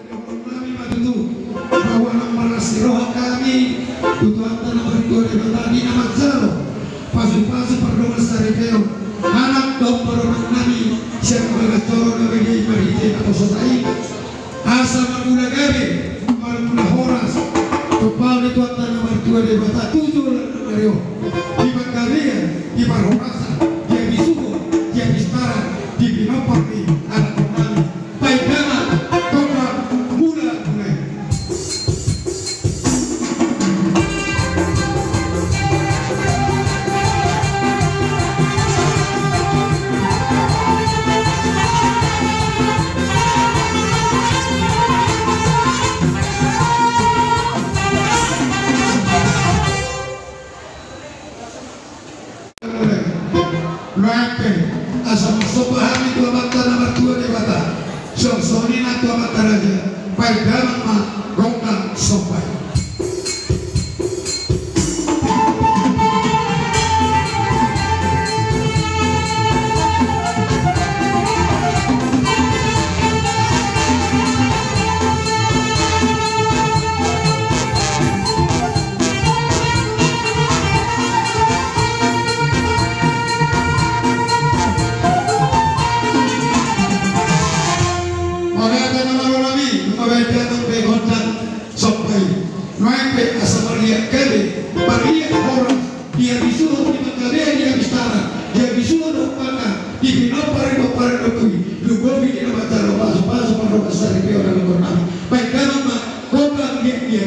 kami matutu bahwa nama siroh kami tutuan tanah berdua di batadi nama jalo pasu-pasu perdoa saripeo anak dom perdoa nami siapa bercoro nabi di marite atau sotai asal magula gabe magula horas tupal di tuan tanah berdua di batadi tujuh lario di Bangkalia di Barhorasa di Abisugo di Abistara di Binopati anak kami baik nama asal masuk pahami tua mata nomor 2 di bata soni na tua mata raja baik dalam ma gongkang sopai dia disuruh di Bangkalia dia bistara dia disuruh maka di Binopare dokui lugobi di nama taruh pasu-pasu pada besar di orang orang baik dalam mah kota dia